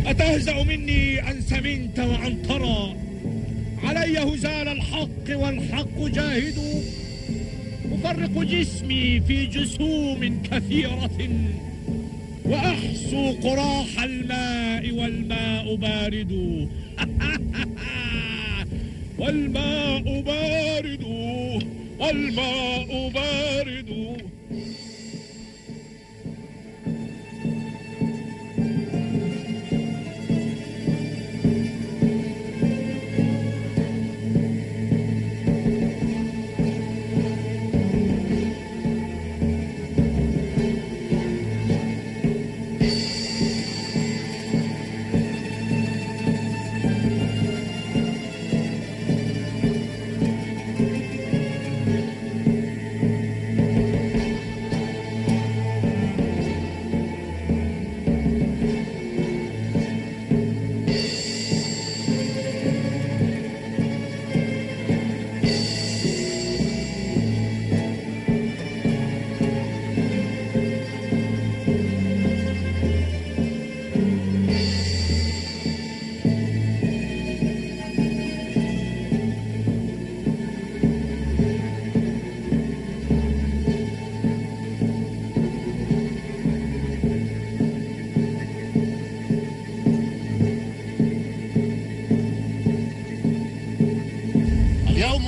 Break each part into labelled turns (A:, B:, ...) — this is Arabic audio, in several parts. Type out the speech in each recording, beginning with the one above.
A: أتهزأ مني أن سمنت وأن ترى علي هزال الحق والحق جاهد. أفرق جسمي في جسوم كثيرة وأحسو قراح الماء والماء بارد. والماء بارد والماء بارد.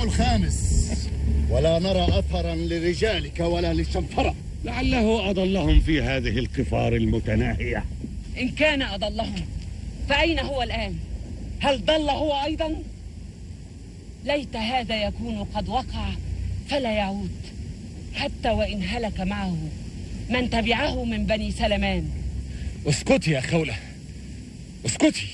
B: الخامس ولا نرى أثرا لرجالك ولا للشنفرة.
A: لعله أضلهم في هذه القفار المتناهية.
C: إن كان أضلهم فأين هو الآن؟ هل ضل هو أيضا؟ ليت هذا يكون قد وقع فلا يعود، حتى وإن هلك معه من تبعه من بني سلمان.
B: اسكتي يا خولة، اسكتي.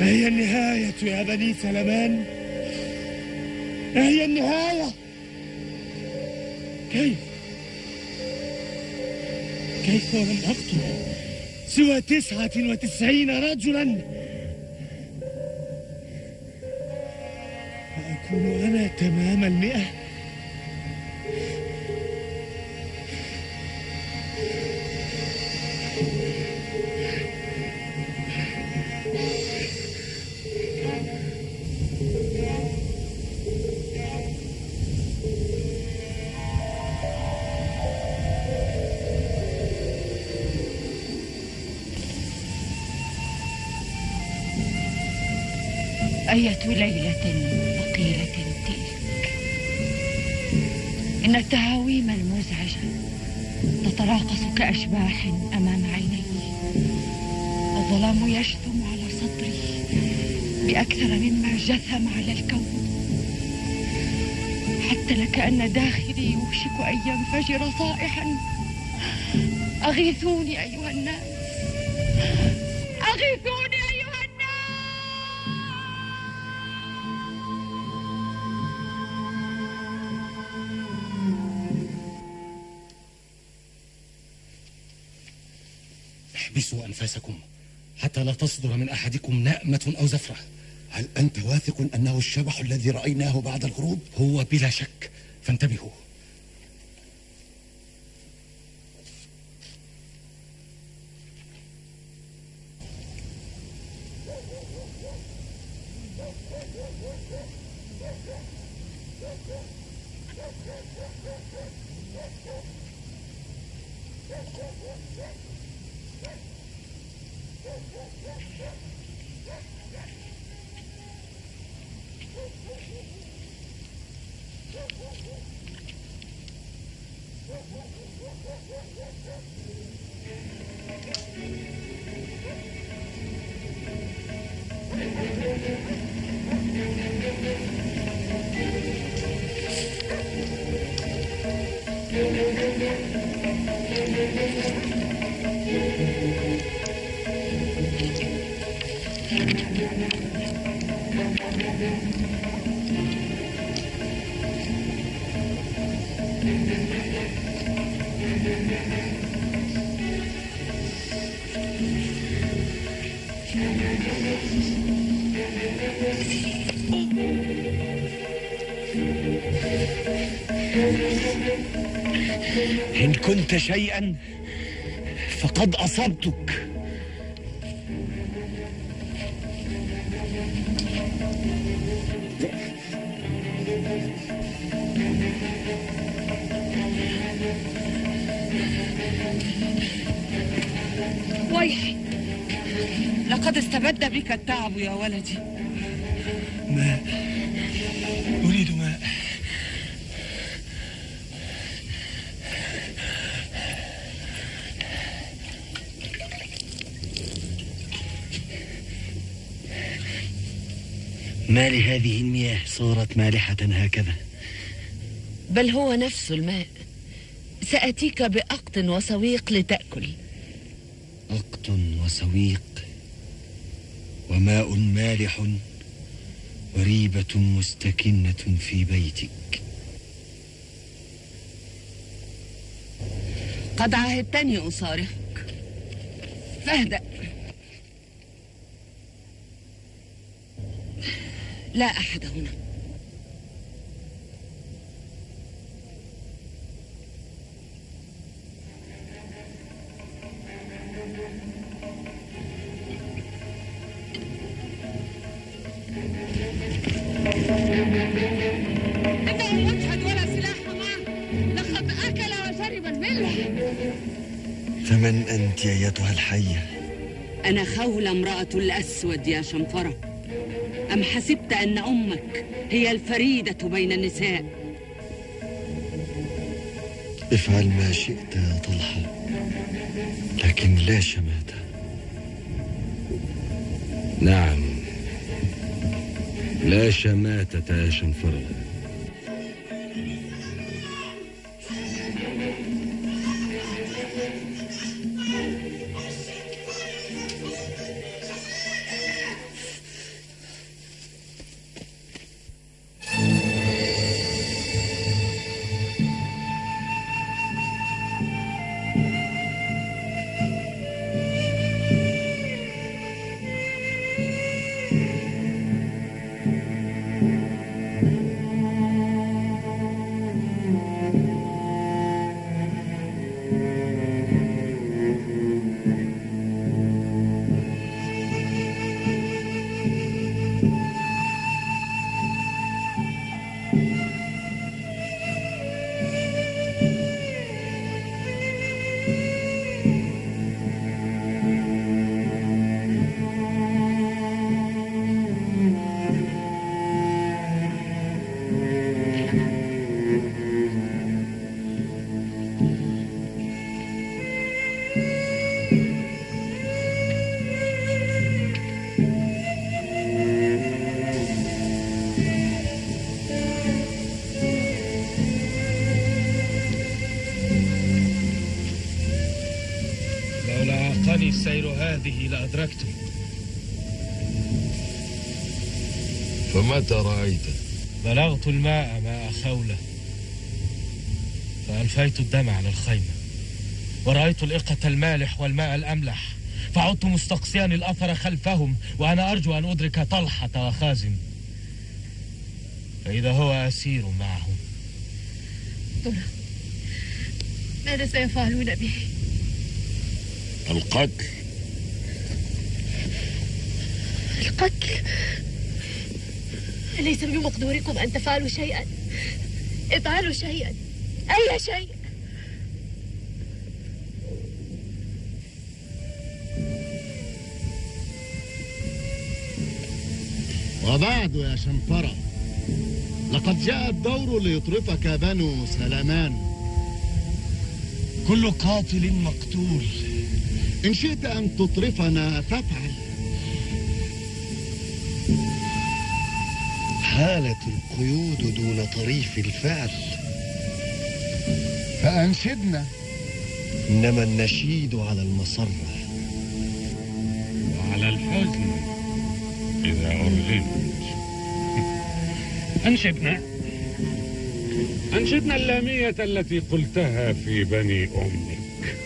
A: هي النهاية يا بني سلمان، هي النهاية. كيف لم أقتل سوى 99 رجلا، وأكون أنا تمام 100؟
C: أية ليلة ثقيلة تلك، إن التهاويم المزعجة تتراقص كأشباح أمام عيني، الظلام يشتم على صدري بأكثر مما جثم على الكون، حتى لكأن داخلي يوشك أن ينفجر صائحا. أغيثوني أيها الناس، أغيثوني أيها الناس.
B: أنفاسكم حتى لا تصدر من أحدكم نأمة أو زفرة.
D: هل أنت واثق أنه الشبح الذي رأيناه بعد الغروب؟
B: هو بلا شك، فانتبهوا.
A: إن كنت شيئا فقد أصبتك.
C: ويحي، لقد استبد بك التعب يا ولدي.
B: ماء، أريد ماء.
A: ما لهذه المياه صارت مالحة هكذا؟
C: بل هو نفس الماء. سأتيك بأقط وسويق لتأكل.
A: أقط وسويق وماء مالح وريبة مستكنة في بيتك.
C: قد عهدتني أصارحك، فاهدأ. لا أحد هنا. إنه مجهد ولا سلاح معه، لقد أكل وشرب الملح.
A: فمن أنت أيتها الحية؟
C: أنا خولة امرأة الأسود يا شنفرة. أم حسبت أن أمك هي الفريدة بين النساء؟
A: افعل ما شئت يا طلحة، لكن لا شماتة. نعم، لا شماتة يا شنفرة.
E: السير هذه لأدركته.
F: فمتى رأيته؟
E: بلغت الماء ماء خولة، فألفيت الدم على الخيمة، ورأيت الإقة المالح والماء الأملح، فعدت مستقصيا الأثر خلفهم، وأنا أرجو أن أدرك طلحة وخازن، فإذا هو أسير معهم.
F: ترى ماذا سيفعلون به؟
G: القتل.
F: القتل؟ أليس بمقدوركم أن تفعلوا شيئا؟ افعلوا شيئا، أي شيء.
G: وبعد يا شنفرة، لقد جاء الدور ليطرفك بنو سلمان.
D: كل قاتل مقتول.
G: إن شئت أن تطرفنا فافعل.
A: حالت القيود دون طريف الفعل،
G: فأنشدنا.
A: إنما النشيد على المصرة
H: وعلى الحزن إذا أرغمت. أنشدنا اللامية التي قلتها في بني أمك.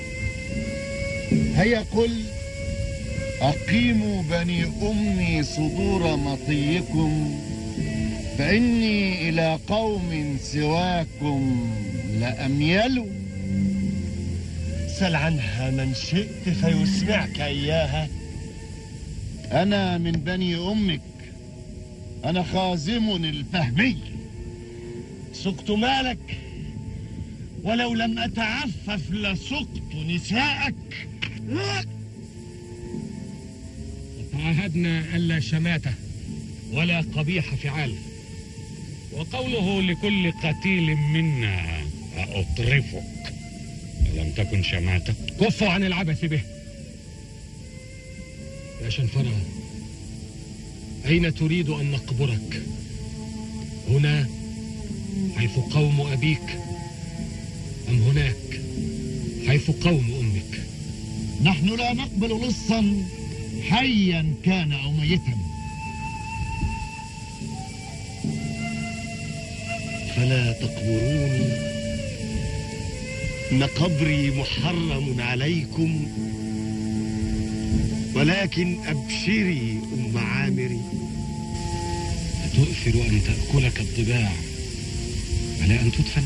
G: هيا قل: أقيموا بني أمي صدور مطيكم، فإني إلى قوم سواكم لأميل.
A: سل عنها من شئت فيسمعك إياها.
G: أنا من بني أمك، أنا خازم الفهمي.
A: سقت مالك، ولو لم أتعفف لسقت نساءك.
B: تعاهدنا ألا شماتة ولا قبيح فعال،
H: وقوله لكل قتيل منا أطرفك ألم تكن شماتة؟
B: كفوا عن العبث به. يا شنفرة، أين تريد أن نقبرك؟ هنا حيث قوم أبيك، أم هناك حيث قوم أمك؟
G: نحن لا نقبل لصا حيا كان أو ميتا.
A: فلا تقبروني، إن قبري محرم عليكم، ولكن أبشري أم عامر.
B: أتؤثر أن تأكلك الضباع على أن تدفن؟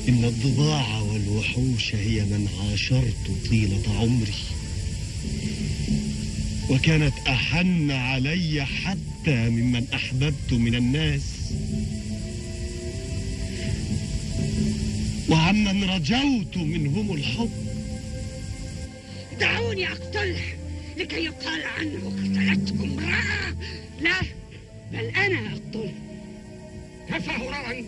A: إن الضباع والوحوش هي من عاشرت طيلة عمري، وكانت أحن علي حتى ممن أحببت من الناس، وعمن رجوت منهم الحب.
C: دعوني أقتله لكي يقال عنه قتلته امرأة. لا، بل أنا أقتله. كفى هراء.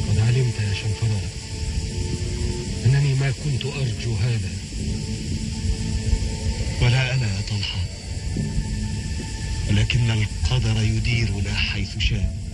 B: قد علمت يا شنفرة أنني ما كنت أرجو هذا.
A: ولا أنا يا طلحة، ولكن القدر يديرنا حيث شاء.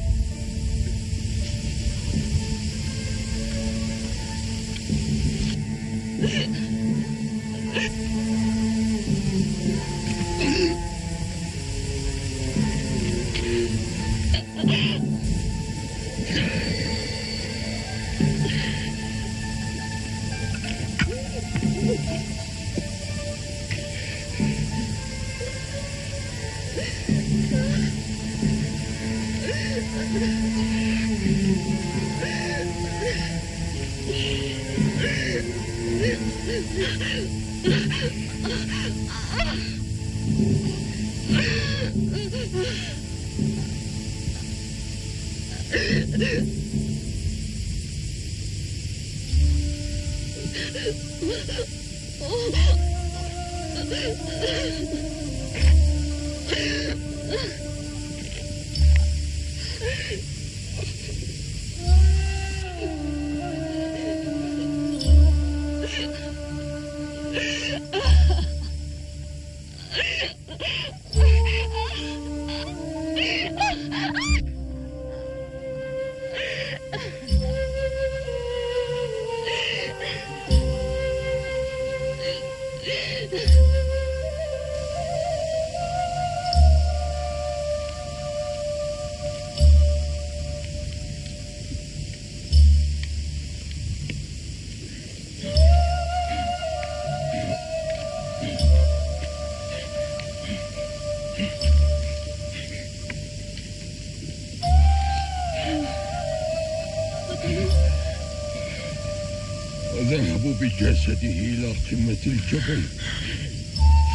I: ذهبوا بجسده إلى قمة الجبل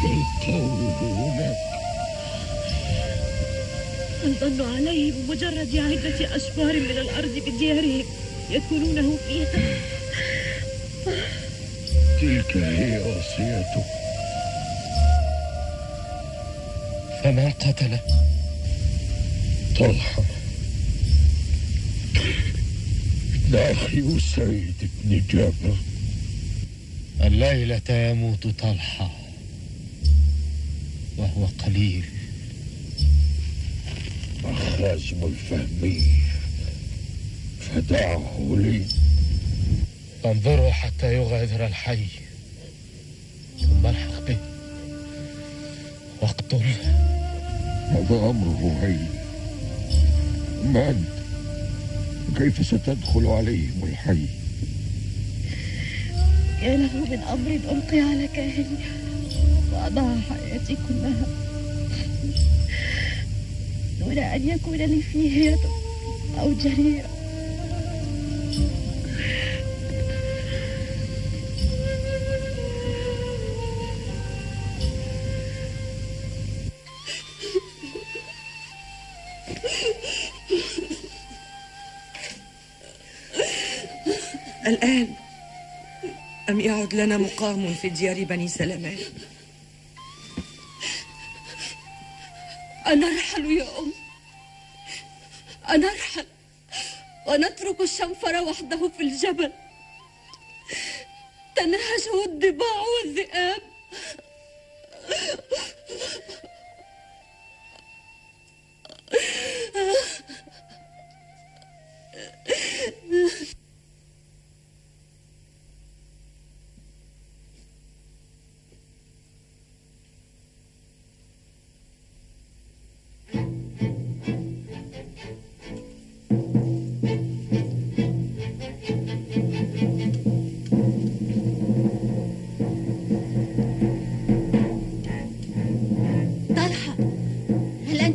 I: فالقوه هناك.
F: هل ظنوا عليه بمجرد عدة أشبار من الأرض بديارهم يدخلونه فيها؟
I: تلك هي وصيته.
B: فمن قتله؟
I: طلحة أخي سيد بن جابر.
B: الليلة يموت طلحة وهو قليل.
I: خازم الفهمي فدعه لي.
B: انظروا حتى يغادر الحي ثم الحق به واقتله.
I: هذا أمره هين. أما أنت كيف ستدخل عليهم الحي؟
F: يا له من أمر ألقي على كاهلي وأضاع حياتي كلها دون أن يكون لي فيه يد أو جريرة.
C: الآن أم يعد لنا مقام في ديار بني سلمان؟
F: أنرحل يا أم، أنرحل ونترك الشنفر وحده في الجبل تنهشه الضباع والذئاب.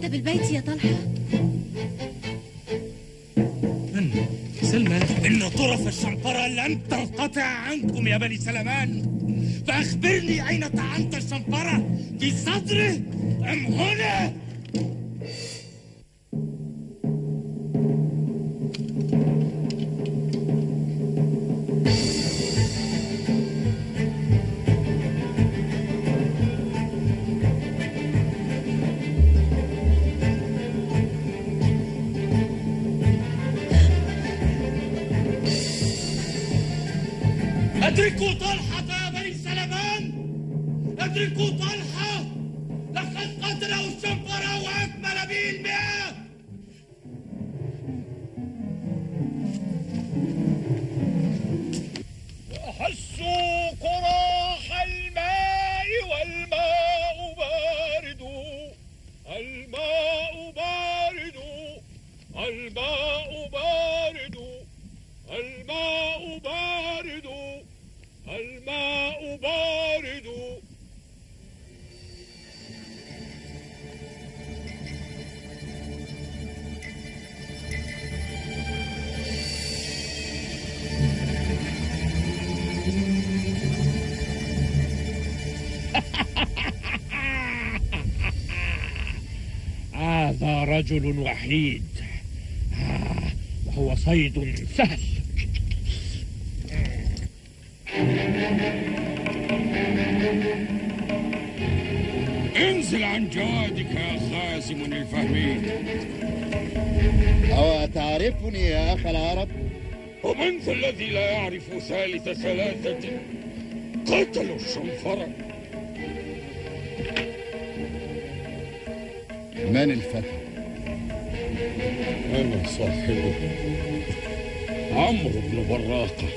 F: بالبيت يا طلحة؟
E: من؟ سلمى. إن طرف الشنفرة لن تنقطع عنكم يا بني سلمان، فأخبرني أين طعنت الشنفرة؟ في صدره أم هنا؟ أدركوا طلحة يا بني سلمان، أدركوا طلحة، لقد قتله الشنفرة وأكمل به 100. وأحسوا قراح الماء والماء بارد، الماء بارد، الماء بارد، الماء بارد، الماء بارد. هذا رجل وحيد وهو صيد سهل. انزل عن جوادك يا خازم الفهمي.
G: أو تعرفني يا أخ العرب؟
I: ومن ذا الذي لا يعرف ثالث ثلاثة؟ قتلوا الشنفرة.
G: من الفتى؟
I: أنا صاحبه، عمرو بن براقة.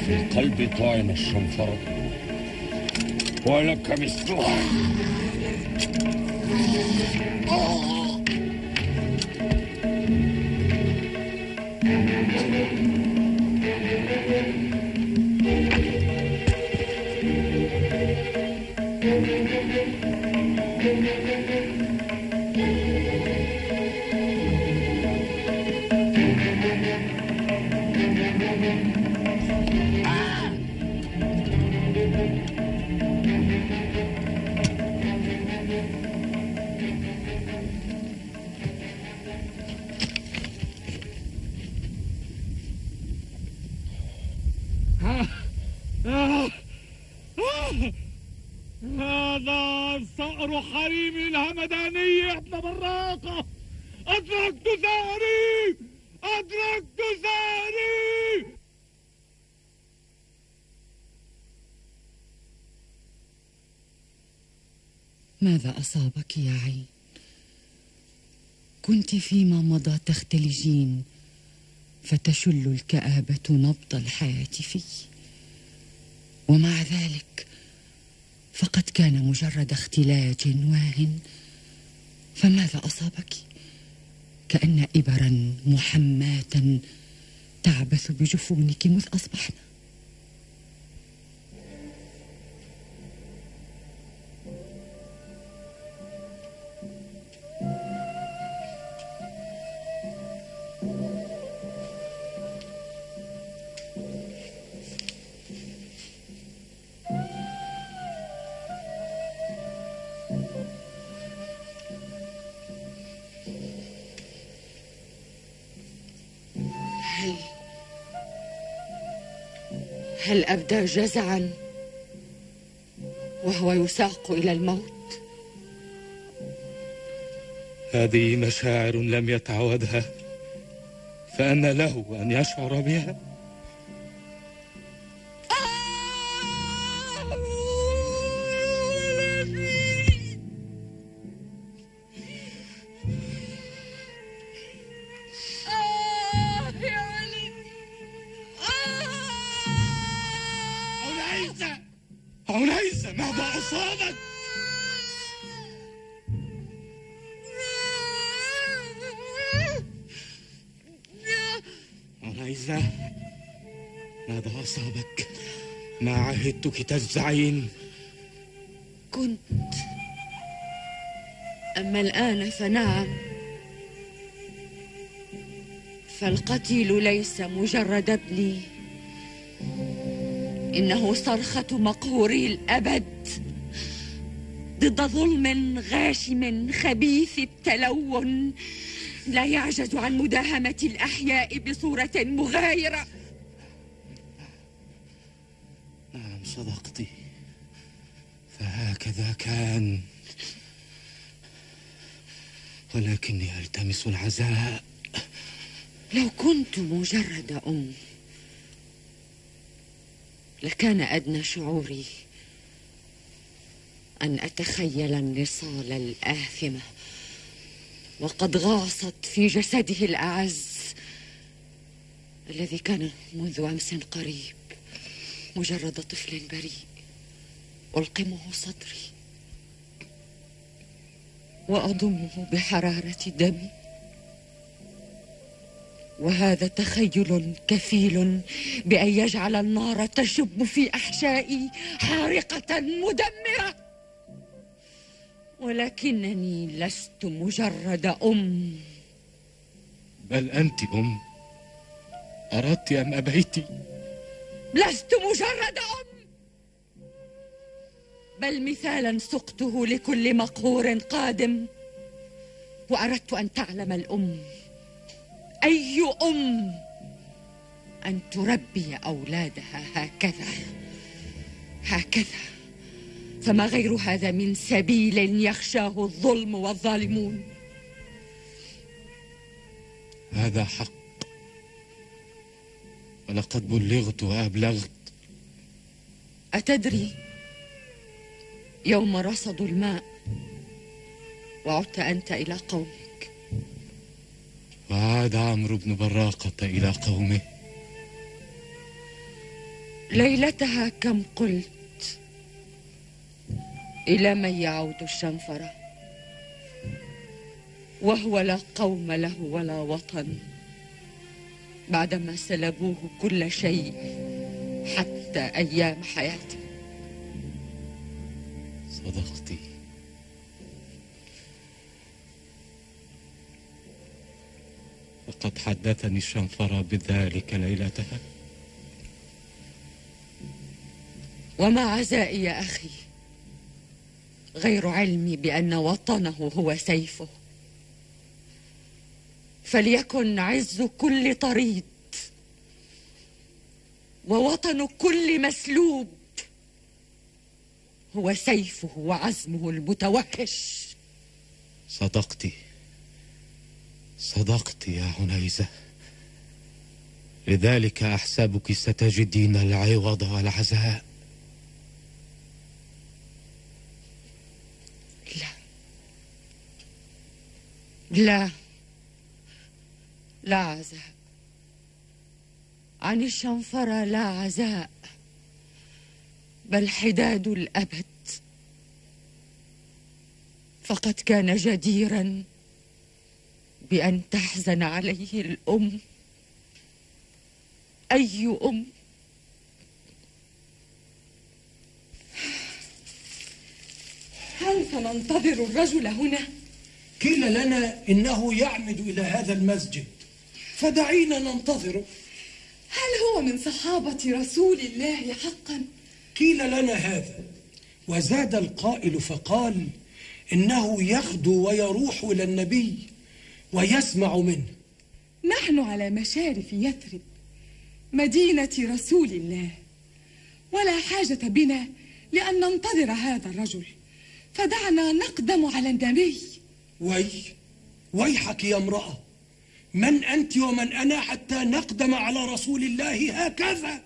I: في القلب طعن الشنفرة ولك مثلها.
E: هذا صقر حريمي الهمداني يا ابن براقة. أدركت ثاري، أدركت ثاري.
C: ماذا أصابك يا عين؟ كنت فيما مضى تختلجين فتشل الكآبة نبض الحياة في، ومع ذلك فقد كان مجرد اختلاج واهن. فماذا أصابك؟ كأن إبرا محماة تعبث بجفونك مذ أصبحنا. هل أبدى جزعا وهو يساق إلى الموت؟
E: هذه مشاعر لم يتعودها، فأن له أن يشعر بها. عنيزة، ماذا أصابك؟ عنيزة، ماذا أصابك؟ ما عهدتك تجزعين.
C: كنت، أما الآن فنعم. فالقتيل ليس مجرد ابني، إنه صرخة مقهوري الأبد ضد ظلم غاشم خبيث التلون لا يعجز عن مداهمة الأحياء بصورة مغايرة.
E: نعم صدقتي، فهكذا كان، ولكني ألتمس العزاء.
C: لو كنت مجرد أم لكان أدنى شعوري أن أتخيل النصال الآثمة وقد غاصت في جسده الأعز الذي كان منذ أمس قريب مجرد طفل بريء ألقمه صدري وأضمه بحرارة دمي. وهذا تخيل كفيل بأن يجعل النار تشب في أحشائي حارقة مدمرة. ولكنني لست مجرد أم.
E: بل أنت أم، أردت أم أبيت.
C: لست مجرد أم، بل مثالا سقته لكل مقهور قادم. وأردت أن تعلم الأم، أي أم، أن تربي أولادها هكذا، فما غير هذا من سبيل يخشاه الظلم والظالمون.
E: هذا حق، ولقد بلغت وأبلغت.
C: أتدري يوم رصدوا الماء وعدت أنت إلى قومك،
E: وعاد عمرو بن براقة إلى قومه،
C: ليلتها كم قلت إلى من يعود الشنفرة وهو لا قوم له ولا وطن بعدما سلبوه كل شيء حتى أيام حياته.
E: صدقتي، فقد حدثني الشنفرة بذلك ليلتها.
C: وما عزائي يا أخي غير علمي بأن وطنه هو سيفه، فليكن عز كل طريد ووطن كل مسلوب هو سيفه وعزمه المتوحش.
E: صدقت يا عنيزة، لذلك أحسبك ستجدين العوض والعزاء.
C: لا عزاء عن الشنفرة، لا عزاء بل حداد الأبد، فقد كان جديرا بأن تحزن عليه الأم، أي أم. هل سننتظر الرجل هنا؟
J: قيل لنا إنه يعمد إلى هذا المسجد، فدعينا ننتظره.
C: هل هو من صحابة رسول الله حقا؟
J: قيل لنا هذا، وزاد القائل فقال إنه يغدو ويروح إلى النبي ويسمع منه.
K: نحن على مشارف يثرب مدينة رسول الله، ولا حاجة بنا لأن ننتظر هذا الرجل، فدعنا نقدم على النبي.
J: ويحك يا امرأة، من أنت ومن أنا حتى نقدم على رسول الله هكذا؟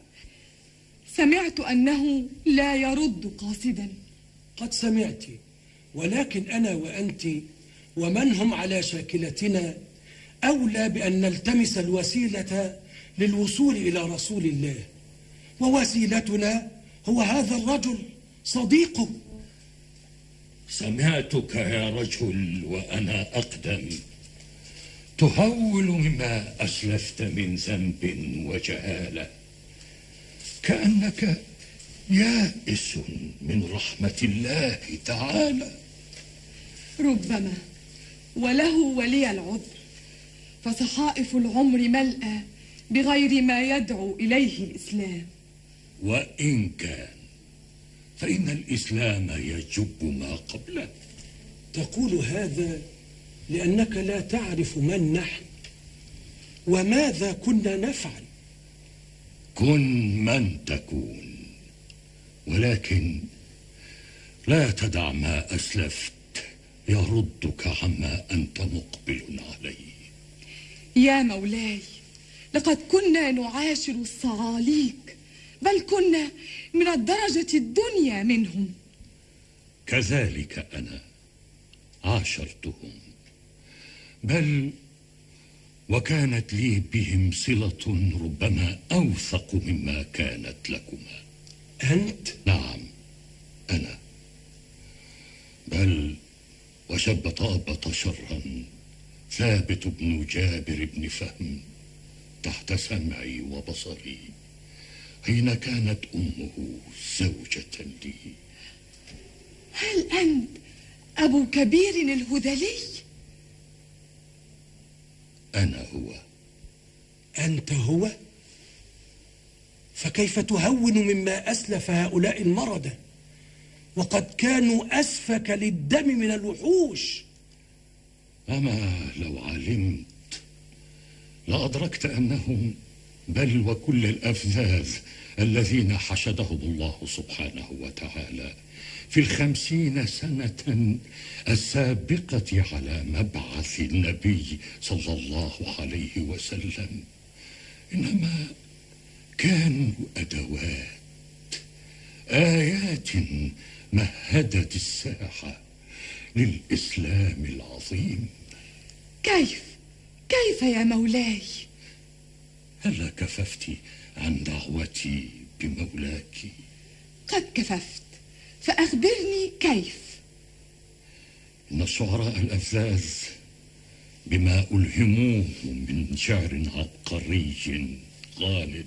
K: سمعت أنه لا يرد قاصدا.
J: قد سمعت، ولكن أنا وأنت ومن هم على شاكلتنا أولى بأن نلتمس الوسيلة للوصول إلى رسول الله، ووسيلتنا هو هذا الرجل صديقه.
I: سمعتك يا رجل وأنا أقدم تهول مما أسلفت من ذنب وجهالة، كأنك يائس من رحمة الله تعالى.
K: ربما، وله ولي العذر، فصحائف العمر ملأى بغير ما يدعو إليه الإسلام.
I: وإن كان فإن الإسلام يجب ما قبله.
J: تقول هذا لأنك لا تعرف من نحن وماذا كنا نفعل.
I: كن من تكون، ولكن لا تدع ما أسلفت يردك عما أنت مقبل عليه.
K: يا مولاي، لقد كنا نعاشر الصعاليك، بل كنا من الدرجة الدنيا منهم.
I: كذلك أنا عاشرتهم، بل وكانت لي بهم صلة ربما أوثق مما كانت لكما.
J: أنت؟
I: نعم أنا، بل وشب طابة شرا ثابت بن جابر بن فهم تحت سمعي وبصري حين كانت أمه زوجة لي.
K: هل أنت أبو كبير الهذلي؟
I: أنا هو.
J: أنت هو؟ فكيف تهون مما أسلف هؤلاء المردة وقد كانوا أسفك للدم من الوحوش؟
I: أما لو علمت لأدركت أنهم بل وكل الأفذاذ الذين حشدهم الله سبحانه وتعالى في 50 سنة السابقة على مبعث النبي صلى الله عليه وسلم إنما كانوا أدوات، آيات مهدت الساحة للإسلام العظيم.
K: كيف يا مولاي؟
I: هلا كففت عن دعوتي بمولاك؟
K: قد كففت، فأخبرني كيف.
I: إن الشعراء الأفذاذ بما ألهموه من شعر عبقري خالد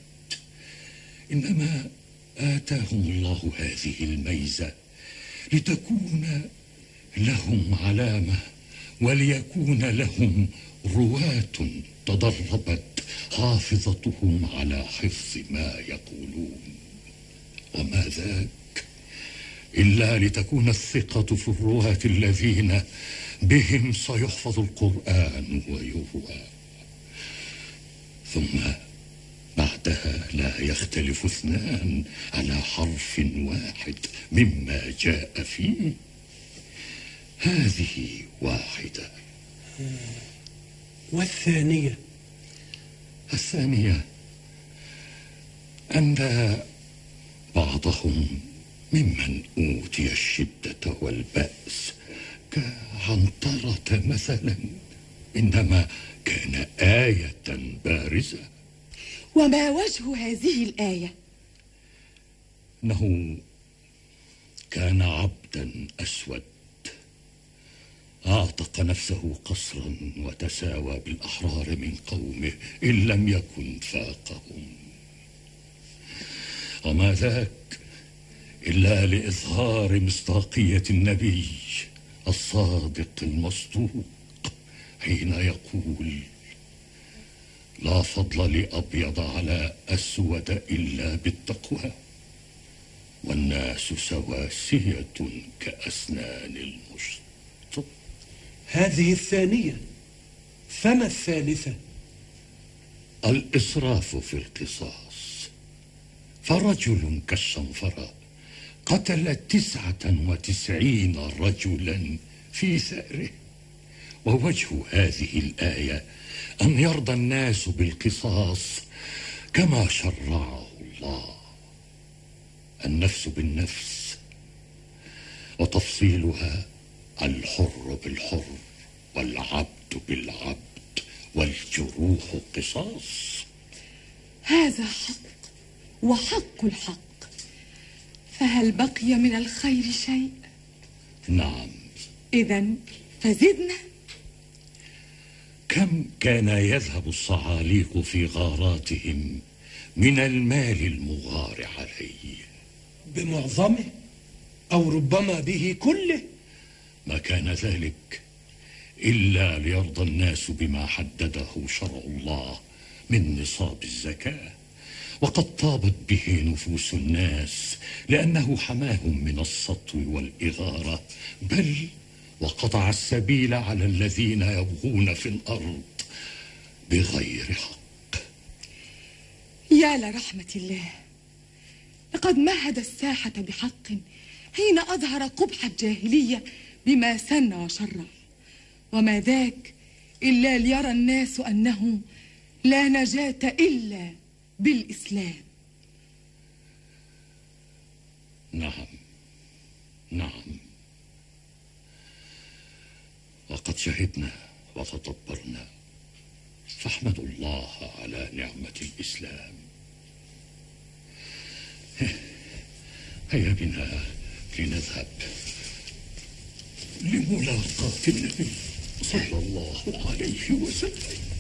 I: إنما آتاهم الله هذه الميزة لتكون لهم علامة وليكون لهم رواة تدربت حافظتهم على حفظ ما يقولون. وما ذاك إلا لتكون الثقة في الرواة الذين بهم سيحفظ القرآن ويروى، ثم بعدها لا يختلف اثنان على حرف واحد مما جاء فيه. هذه واحدة.
J: والثانية؟
I: الثانية أن بعضهم ممن أوتي الشدة والبأس كعنترة مثلا إنما كان آية بارزة.
K: وما وجه هذه الآية؟
I: إنه كان عبدا أسود أعتق نفسه قسرا وتساوى بالأحرار من قومه إن لم يكن فاقهم، وما ذاك إلا لإظهار مصداقية النبي الصادق المصدوق حين يقول: لا فضل لأبيض على أسود إلا بالتقوى، والناس سواسية كأسنان المشط.
J: هذه الثانية، فما الثالثة؟
I: الإسراف في القصاص، فرجل كالشنفرة قتل 99 رجلا في ثأره. ووجه هذه الآية أن يرضى الناس بالقصاص كما شرعه الله، النفس بالنفس، وتفصيلها الحر بالحر والعبد بالعبد والجروح قصاص.
K: هذا حق وحق الحق، فهل بقي من الخير شيء؟
I: نعم.
K: إذن فزدنا.
I: كم كان يذهب الصعاليق في غاراتهم من المال المغار عليه؟
J: بمعظمه أو ربما به كله.
I: ما كان ذلك إلا ليرضى الناس بما حدده شرع الله من نصاب الزكاة، وقد طابت به نفوس الناس لأنه حماهم من السطو والإغارة، بل وقطع السبيل على الذين يبغون في الأرض بغير حق.
K: يا لرحمة الله، لقد مهد الساحة بحق حين أظهر قبح الجاهلية بما سن وشرع، وما ذاك إلا ليرى الناس أنه لا نجاة إلا بالإسلام.
I: نعم نعم، وقد شهدنا وتدبرنا، فاحمدوا الله على نعمة الإسلام. هيا بنا لنذهب لملاقاة النبي صلى الله عليه وسلم.